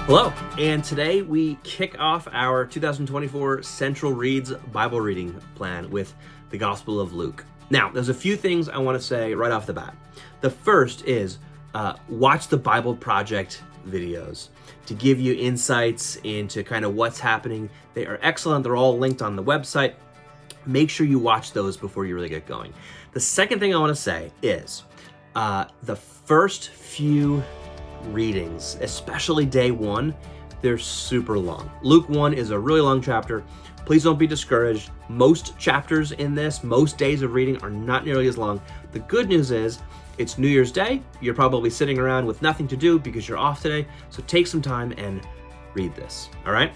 Hello, and today we kick off our 2024 Central Reads Bible reading plan with the Gospel of Luke. Now, there's a few things I want to say right off the bat. The first is watch the Bible Project videos to give you insights into kind of what's happening. They are excellent. They're all linked on the website. Make sure you watch those before you really get going. The second thing I want to say is the first few readings, especially day one, they're super long. Luke 1 is a really long chapter. Please don't be discouraged. Most chapters in this, most days of reading are not nearly as long. The good news is it's New Year's Day. You're probably sitting around with nothing to do because you're off today. So take some time and read this, all right?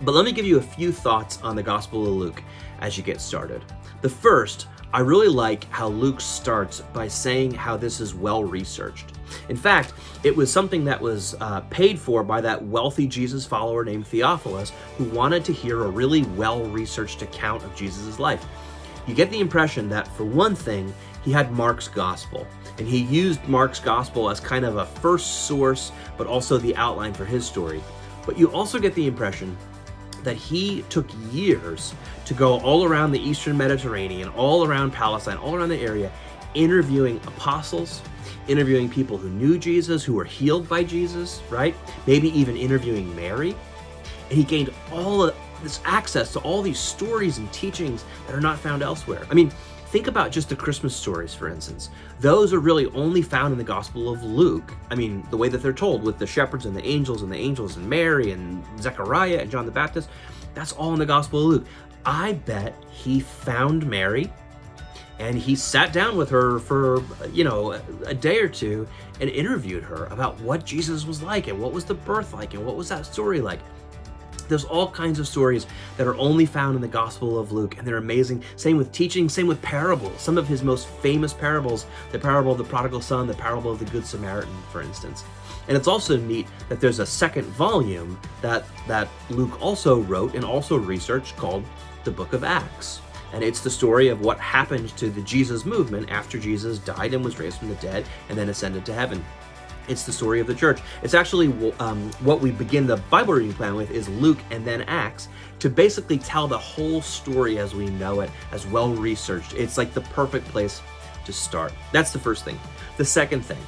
But let me give you a few thoughts on the Gospel of Luke as you get started. The first, I really like how Luke starts by saying how this is well-researched. In fact, it was something that was paid for by that wealthy Jesus follower named Theophilus, who wanted to hear a really well-researched account of Jesus' life. You get the impression that, for one thing, he had Mark's gospel, and he used Mark's gospel as kind of a first source, but also the outline for his story. But you also get the impression that he took years to go all around the Eastern Mediterranean, all around Palestine, all around the area, interviewing apostles, interviewing people who knew Jesus, who were healed by Jesus, right? Maybe even interviewing Mary. And he gained all of this access to all these stories and teachings that are not found elsewhere. I mean, think about just the Christmas stories, for instance. Those are really only found in the Gospel of Luke. I mean, the way that they're told with the shepherds and the angels and Mary and Zechariah and John the Baptist, that's all in the Gospel of Luke. I bet he found Mary and he sat down with her for, a day or two and interviewed her about what Jesus was like and what was the birth like and what was that story like. There's all kinds of stories that are only found in the Gospel of Luke, and they're amazing. Same with teaching, same with parables. Some of his most famous parables, the parable of the prodigal son, the parable of the Good Samaritan, for instance. And it's also neat that there's a second volume that Luke also wrote and also researched called the Book of Acts. And it's the story of what happened to the Jesus movement after Jesus died and was raised from the dead and then ascended to heaven. It's the story of the church. It's actually what we begin the Bible reading plan with is Luke and then Acts, to basically tell the whole story as we know it, as well researched. It's like the perfect place to start. That's the first thing. The second thing,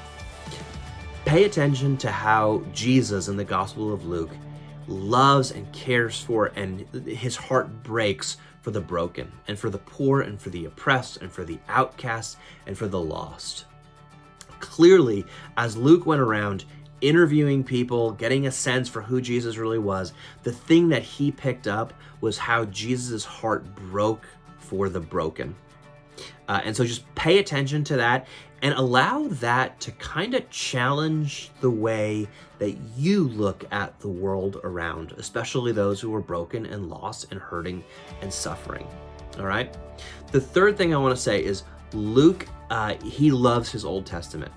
pay attention to how Jesus in the Gospel of Luke loves and cares for, and his heart breaks for the broken and for the poor and for the oppressed and for the outcasts and for the lost. Clearly, as Luke went around interviewing people, getting a sense for who Jesus really was, the thing that he picked up was how Jesus' heart broke for the broken. And so just pay attention to that and allow that to kind of challenge the way that you look at the world around, especially those who are broken and lost and hurting and suffering. All right? The third thing I want to say is Luke, he loves his Old Testament.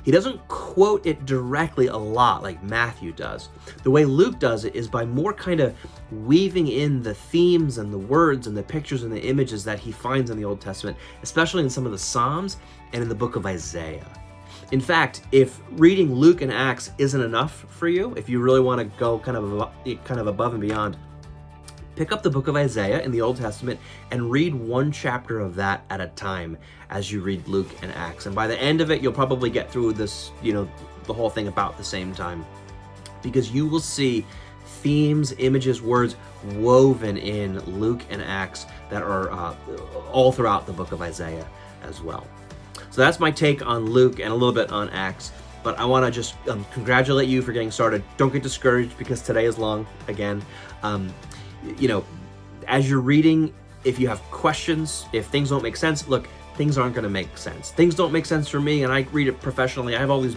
He doesn't quote it directly a lot like Matthew does. The way Luke does it is by more kind of weaving in the themes and the words and the pictures and the images that he finds in the Old Testament, especially in some of the Psalms and in the book of Isaiah. In fact, if reading Luke and Acts isn't enough for you, if you really want to go kind of above and beyond, pick up the book of Isaiah in the Old Testament and read one chapter of that at a time as you read Luke and Acts. And by the end of it, you'll probably get through this, the whole thing about the same time, because you will see themes, images, words woven in Luke and Acts that are all throughout the book of Isaiah as well. So that's my take on Luke and a little bit on Acts. But I want to just congratulate you for getting started. Don't get discouraged because today is long again. As you're reading, if you have questions, if things don't make sense, look, things aren't going to make sense. Things don't make sense for me, and I read it professionally. I have all these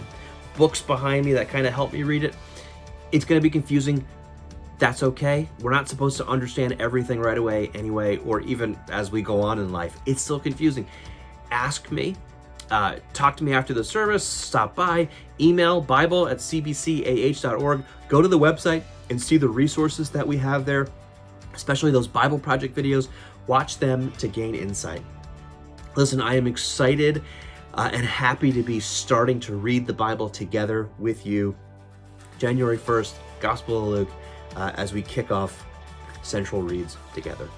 books behind me that kind of help me read it. It's going to be confusing. That's okay. We're not supposed to understand everything right away anyway, or even as we go on in life. It's still confusing. Ask me. Talk to me after the service. Stop by. Email bible@cbcah.org. Go to the website and see the resources that we have there, especially those Bible Project videos. Watch them to gain insight. Listen, I am excited and happy to be starting to read the Bible together with you. January 1st, Gospel of Luke, as we kick off Central Reads together.